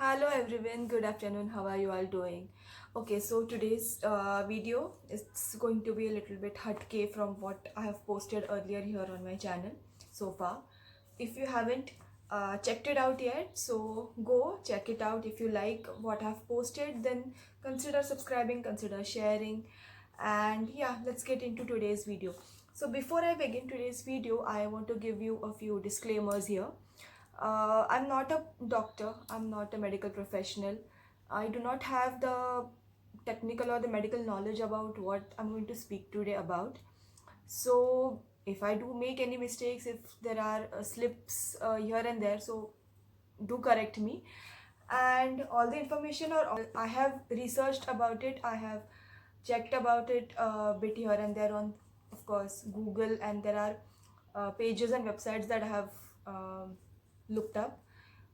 Hello everyone, good afternoon. How are you all doing? Okay, so today's video is going to be a little bit hatke from what I have posted earlier here on my channel so far. If you haven't checked it out yet, so go check it out. If you like what I've posted, then consider subscribing, consider sharing, and yeah, let's get into today's video. So before I begin today's video, I want to give you a few disclaimers here. I'm not a doctor, I'm not a medical professional. I do not have the technical or the medical knowledge about what I'm going to speak today about. So, if I do make any mistakes, if there are slips here and there, so do correct me. And all the information, or I have researched about it, I have checked about it a bit here and there on, of course, Google, and there are pages and websites that I have looked up.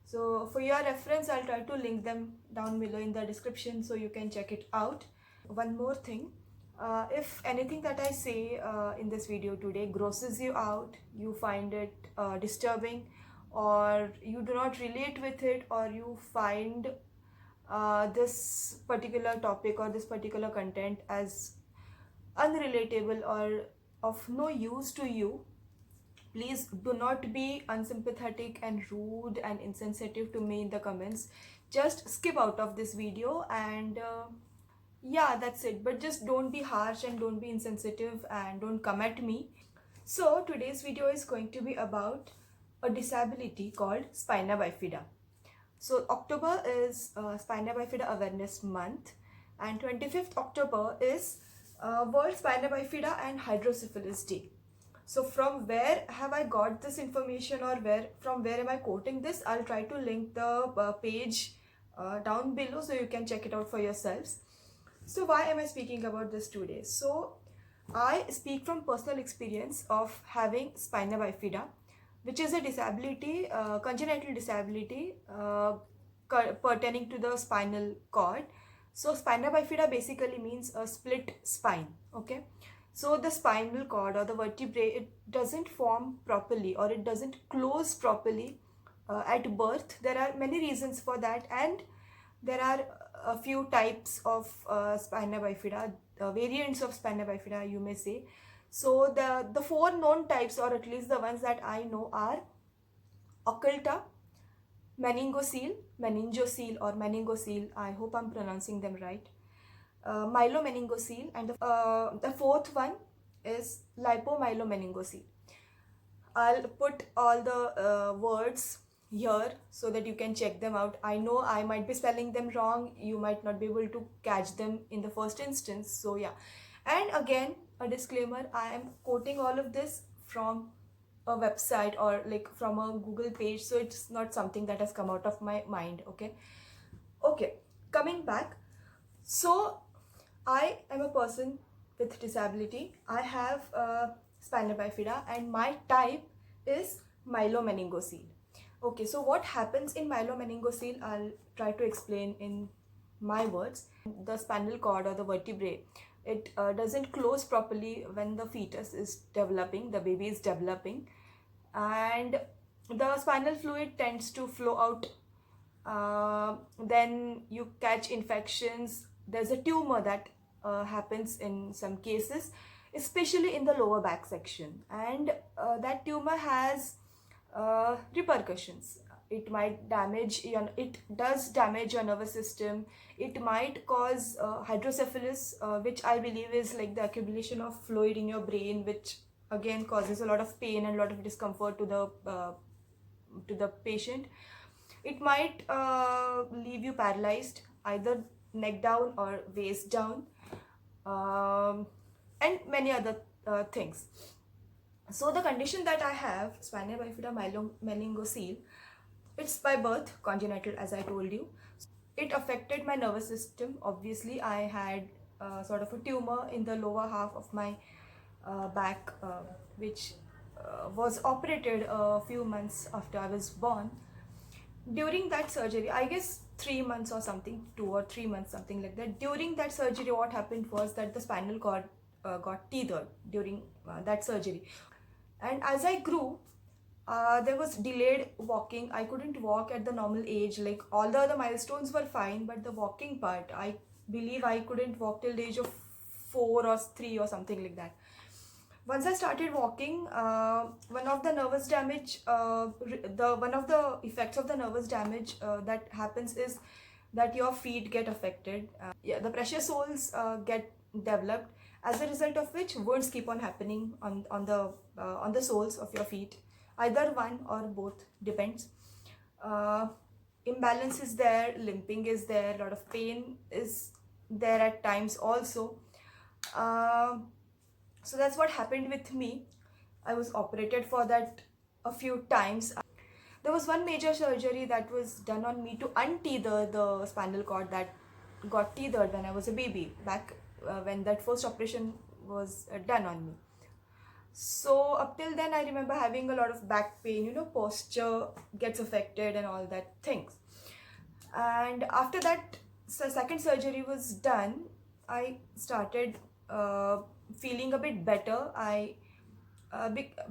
So for your reference, I'll try to link them down below in the description so you can check it out. One more thing, if anything that I say in this video today grosses you out, you find it disturbing, or you do not relate with it, or you find this particular topic or this particular content as unrelatable or of no use to you, please do not be unsympathetic and rude and insensitive to me in the comments. Just skip out of this video and yeah, that's it. But just don't be harsh and don't be insensitive and don't come at me. So today's video is going to be about a disability called Spina Bifida. So October is Spina Bifida Awareness Month, and 25th October is World Spina Bifida and Hydrocephalus Day. So from where have I got this information, or from where am I quoting this? I'll try to link the page down below so you can check it out for yourselves. So why am I speaking about this today? So I speak from personal experience of having Spina Bifida, which is a disability, congenital disability pertaining to the spinal cord. So Spina Bifida basically means a split spine, okay? So the spinal cord or the vertebrae, it doesn't form properly, or it doesn't close properly at birth. There are many reasons for that, and there are a few types of Spina Bifida, variants of Spina Bifida, you may say. So the four known types, or at least the ones that I know, are occulta, meningocele or meningocele, I hope I'm pronouncing them right, myelomeningocele, and the fourth one is lipomyelomeningocele. I'll put all the words here so that you can check them out. I know I might be spelling them wrong, you might not be able to catch them in the first instance, so yeah. And again, a disclaimer, I am quoting all of this from a website or like from a Google page, so it's not something that has come out of my mind. Okay, coming back. So I am a person with disability. I have Spina Bifida and my type is myelomeningocele. Okay, so what happens in myelomeningocele, I'll try to explain in my words. The spinal cord or the vertebrae, it doesn't close properly when the fetus is developing, the baby is developing, and the spinal fluid tends to flow out. Then you catch infections. There's a tumor that happens in some cases, especially in the lower back section, and that tumor has repercussions. It might damage your, it does damage your nervous system. It might cause hydrocephalus, which I believe is like the accumulation of fluid in your brain, which again causes a lot of pain and a lot of discomfort to the patient. It might leave you paralyzed, either neck down or waist down, and many other things. So the condition that I have, Spina Bifida myelomeningocele, it's by birth, congenital, as I told you. It affected my nervous system. Obviously, I had sort of a tumor in the lower half of my back, which was operated a few months after I was born. During that surgery, I guess 3 months or something, 2 or 3 months, something like that. During that surgery, what happened was that the spinal cord got tethered during that surgery. And as I grew, There was delayed walking. I couldn't walk at the normal age. Like all the other milestones were fine, but the walking part, I believe I couldn't walk till the age of 4 or 3 or something like that. Once I started walking, one of the nervous damage, the one of the effects of the nervous damage that happens is that your feet get affected. Yeah, the pressure soles get developed, as a result of which wounds keep on happening on the soles of your feet. Either one or both depends. Uh, Imbalance is there, limping is there, a lot of pain is there at times also. Uh, so that's what happened with me. I was operated for that a few times. There was one major surgery that was done on me to untether the spinal cord that got tethered when I was a baby, back when that first operation was done on me. So up till then, I remember having a lot of back pain, posture gets affected and all that things. And after that second surgery was done, I started feeling a bit better.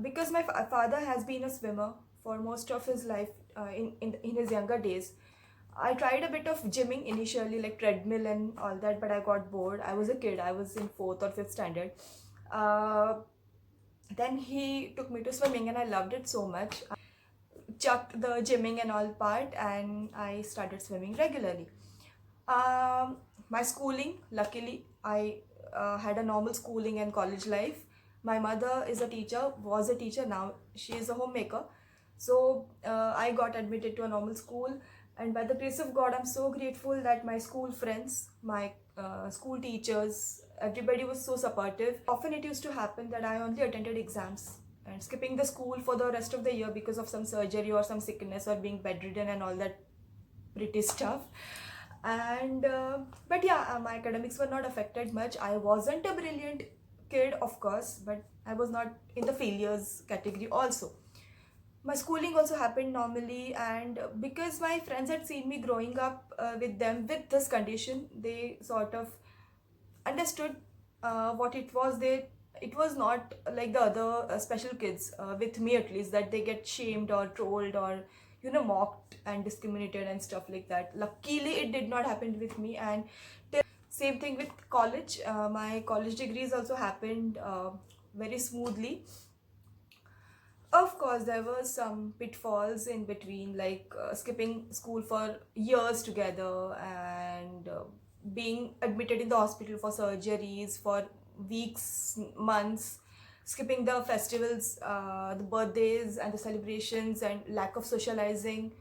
Because my father has been a swimmer for most of his life, in his younger days. I tried a bit of gymming initially, like treadmill and all that, but I got bored. I was a kid, I was in 4th or 5th standard. uh, then he took me to swimming and I loved it so much. I chucked the gymming and all part and I started swimming regularly. My schooling, luckily, I had a normal schooling and college life. My mother is a teacher, was a teacher, now she is a homemaker. So I got admitted to a normal school, and by the grace of God, I'm so grateful that my school friends, my school teachers, everybody was so supportive. Often it used to happen that I only attended exams and skipping the school for the rest of the year because of some surgery or some sickness or being bedridden and all that pretty stuff. And but yeah, my academics were not affected much. I wasn't a brilliant kid, of course, but I was not in the failures category also. My schooling also happened normally, and because my friends had seen me growing up with them with this condition, they sort of understood what it was. It was not like the other special kids, with me at least, that they get shamed or trolled or mocked and discriminated and stuff like that. Luckily it did not happen with me. And same thing with college. My college degrees also happened very smoothly. Of course, there were some pitfalls in between, like skipping school for years together, and being admitted in the hospital for surgeries for weeks, months, skipping the festivals, the birthdays and the celebrations, and lack of socializing.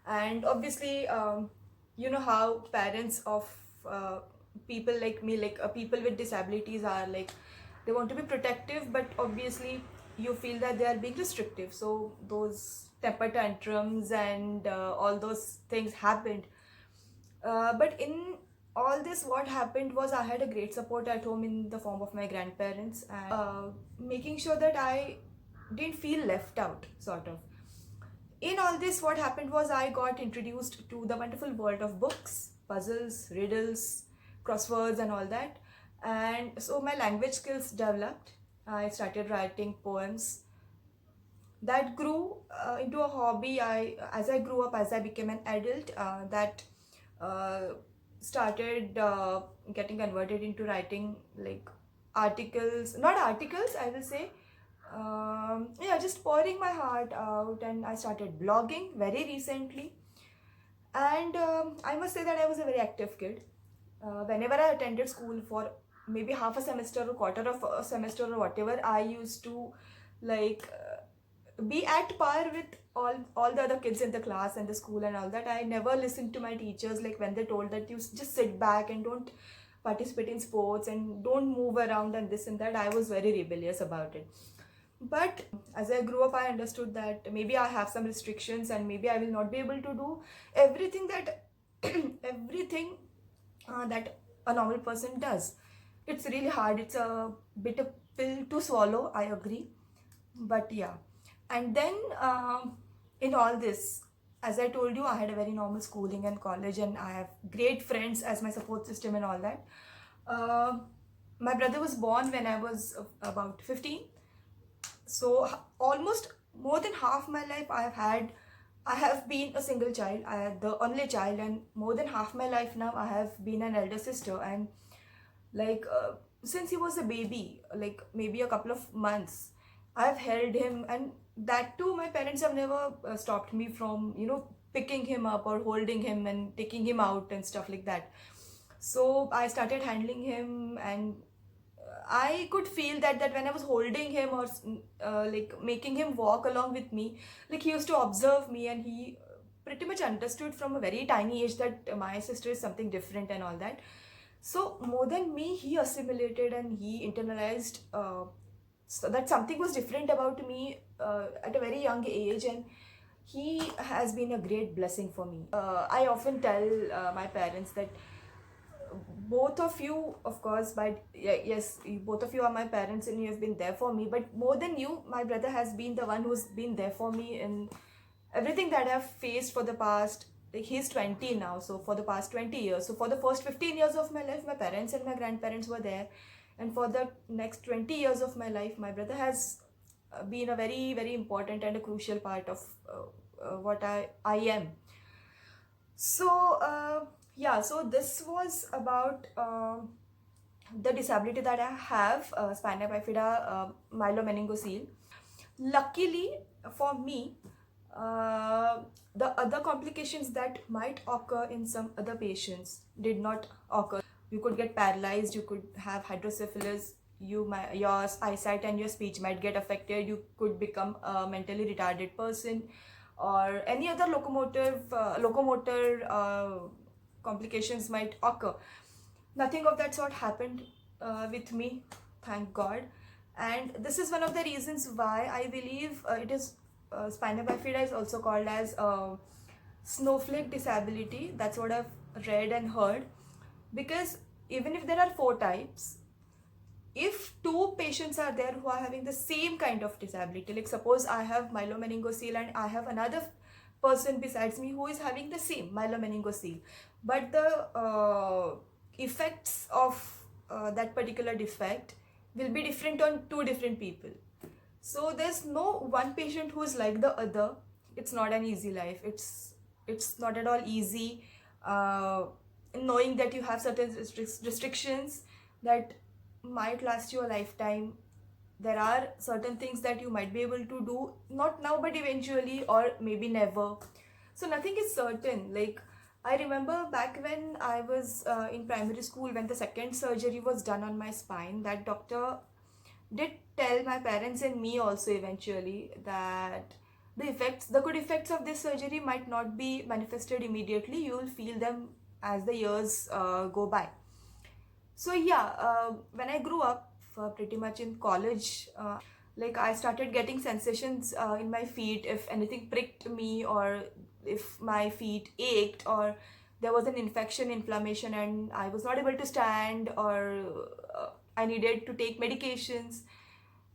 And obviously, you know how parents of people like me, like people with disabilities, are like, they want to be protective, but obviously you feel that they are being restrictive, so those temper tantrums and all those things happened. But in all this, what happened was I had a great support at home in the form of my grandparents, and making sure that I didn't feel left out, sort of. In all this, what happened was I got introduced to the wonderful world of books, puzzles, riddles, crosswords, and all that. And so my language skills developed. I started writing poems. That grew into a hobby. As I grew up, as I became an adult, that uh, started getting converted into writing, like articles, not articles, I will say. Yeah, just pouring my heart out, and I started blogging very recently. And I must say that I was a very active kid. Whenever I attended school for maybe half a semester or quarter of a semester or whatever, I used to like be at par with all the other kids in the class and the school and all that. I never listened to my teachers, like when they told that you just sit back and don't participate in sports and don't move around and this and that. I was very rebellious about it. But as I grew up, I understood that maybe I have some restrictions and maybe I will not be able to do everything that everything that a normal person does. It's really hard. It's a bitter pill to swallow, I agree. But yeah. And then in all this, as I told you, I had a very normal schooling and college, and I have great friends as my support system and all that. Uh, my brother was born when I was about 15. So almost more than half my life I have been a single child. I am the only child, and more than half my life now I have been an elder sister. And like since he was a baby, like maybe a couple of months, I have held him, and that too my parents have never stopped me from, picking him up or holding him and taking him out and stuff like that. So I started handling him, and I could feel that when I was holding him or like making him walk along with me, like he used to observe me, and he pretty much understood from a very tiny age that my sister is something different and all that. So more than me, he assimilated and he internalized so that something was different about me at a very young age, and he has been a great blessing for me. I often tell my parents that both of you, of course, but yes, both of you are my parents and you have been there for me, but more than you, my brother has been the one who's been there for me in everything that I've faced for the past, like he's 20 now, so for the past 20 years. So for the first 15 years of my life, my parents and my grandparents were there, and for the next 20 years of my life, my brother has been a very, very important and a crucial part of what I am. So yeah, so this was about the disability that I have, spina bifida, myelomeningocele. Luckily for me, the other complications that might occur in some other patients did not occur. You could get paralyzed, you could have hydrocephalus, your eyesight and your speech might get affected, you could become a mentally retarded person, or any other locomotor complications might occur. Nothing of that sort happened with me, thank God. And this is one of the reasons why I believe it is spina bifida is also called as snowflake disability. That's what I've read and heard, because even if there are four types, if two patients are there who are having the same kind of disability, like suppose I have myelomeningocele and I have another person besides me who is having the same myelomeningocele, but the effects of that particular defect will be different on two different people. So there's no one patient who is like the other. It's not an easy life. It's not at all easy knowing that you have certain restrictions that might last you a lifetime. There are certain things that you might be able to do, not now but eventually, or maybe never. So nothing is certain. Like I remember back when I was in primary school, when the second surgery was done on my spine, that doctor did tell my parents and me also eventually that the good effects of this surgery might not be manifested immediately. You will feel them as the years go by. So yeah, when I grew up, pretty much in college, like I started getting sensations in my feet if anything pricked me, or if my feet ached, or there was an infection, inflammation, and I was not able to stand, or I needed to take medications,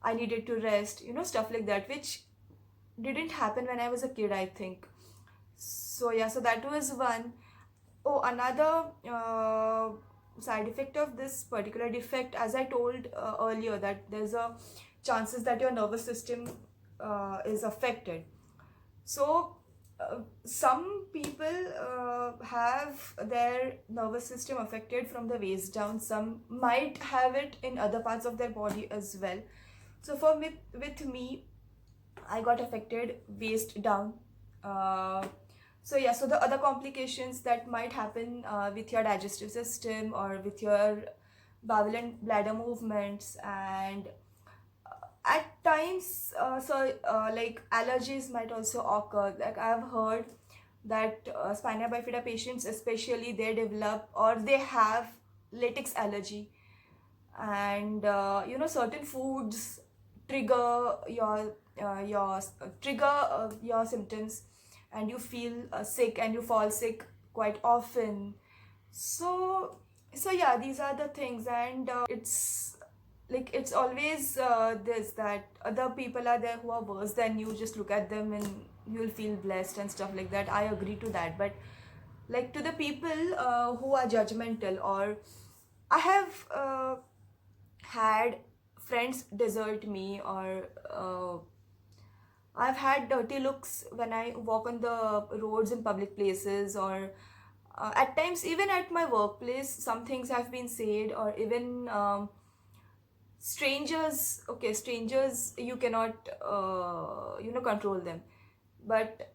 I needed to rest, stuff like that, which didn't happen when I was a kid, I think. So yeah, so that was one. Oh, another side effect of this particular defect, as I told earlier, that there's a chances that your nervous system is affected. So some people have their nervous system affected from the waist down. Some might have it in other parts of their body as well. So with me, I got affected waist down. So yeah, so the other complications that might happen with your digestive system or with your bowel and bladder movements, and at times like allergies might also occur. Like I've heard that spina bifida patients especially, they develop or they have latex allergy, and certain foods trigger your symptoms, and you feel sick and you fall sick quite often. So yeah, these are the things. And it's like it's always this, that other people are there who are worse than you, just look at them and you'll feel blessed and stuff like that. I agree to that, but like to the people who are judgmental, or I have had friends desert me, or I've had dirty looks when I walk on the roads in public places, or at times even at my workplace some things have been said, or even strangers. Okay, strangers, you cannot control them, but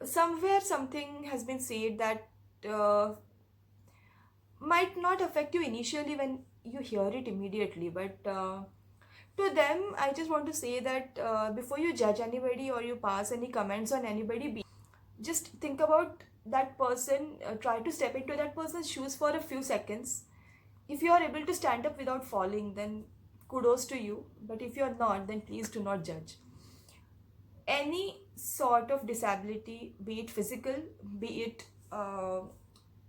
somewhere something has been said that uh, might not affect you initially when you hear it immediately, but to them I just want to say that before you judge anybody or you pass any comments on anybody, just think about that person. Try to step into that person's shoes for a few seconds. If you are able to stand up without falling, then kudos to you, but if you are not, then please do not judge. Any sort of disability, be it physical, be it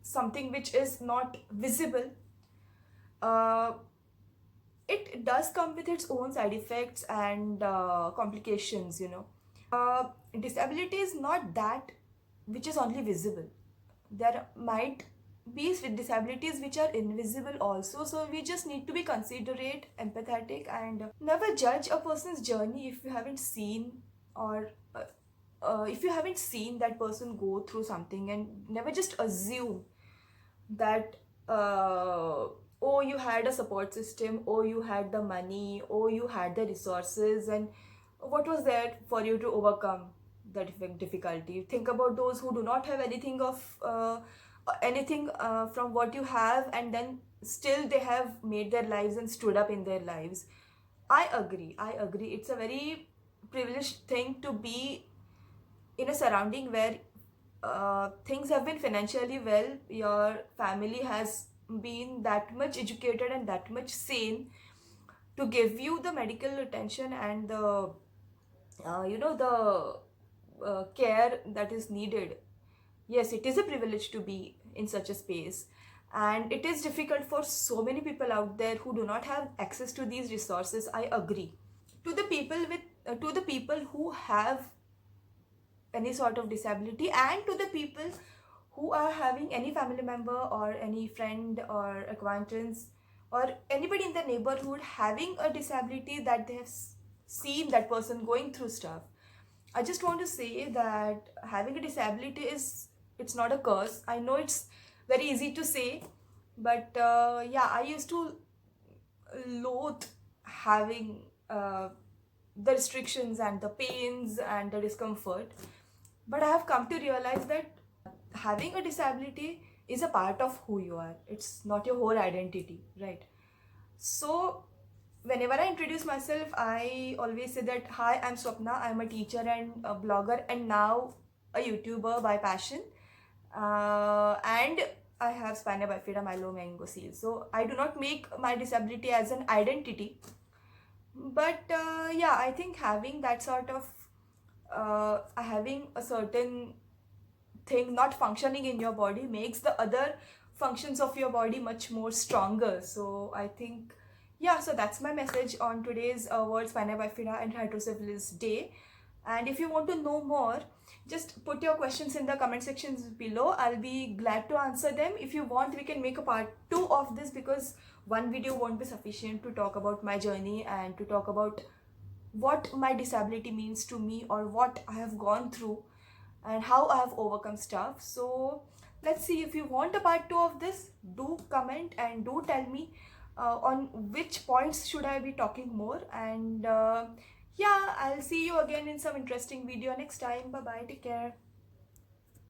something which is not visible, uh, it does come with its own side effects and complications, disability is not that which is only visible. There might be disabilities which are invisible also, so we just need to be considerate, empathetic, and never judge a person's journey if you haven't seen, or if you haven't seen that person go through something, and never just assume that oh, you had a support system, oh, you had the money, oh, you had the resources, and what was there for you to overcome that difficulty. Think about those who do not have anything of anything from what you have, and then still they have made their lives and stood up in their lives. I agree, it's a very privileged thing to be in a surrounding where things have been financially well, your family has been that much educated and that much sane to give you the medical attention and the care that is needed. Yes, it is a privilege to be in such a space, and it is difficult for so many people out there who do not have access to these resources. I agree. To the people who have any sort of disability, and to the people who are having any family member or any friend or acquaintance or anybody in the neighborhood having a disability, that they have seen that person going through stuff, I just want to say that having a disability is, it's not a curse. I know it's very easy to say, but yeah, I used to loathe having the restrictions and the pains and the discomfort. But I have come to realize that having a disability is a part of who you are. It's not your whole identity, right? So, whenever I introduce myself, I always say that, hi, I'm Swapna. I'm a teacher and a blogger, and now a YouTuber by passion. And I have Spina Bifida, my low mango seal. So, I do not make my disability as an identity. But yeah, I think having that sort of having a certain thing not functioning in your body makes the other functions of your body much more stronger. So I think, yeah, so that's my message on today's World Spina Bifida and Hydrocephalus Day. And if you want to know more, just put your questions in the comment sections below. I'll be glad to answer them. If you want, we can make a part 2 of this, because one video won't be sufficient to talk about my journey and to talk about what my disability means to me, or what I have gone through and how I have overcome stuff. So let's see, if you want a part 2 of this, do comment and do tell me on which points should I be talking more. And yeah, I'll see you again in some interesting video next time. Bye bye, take care.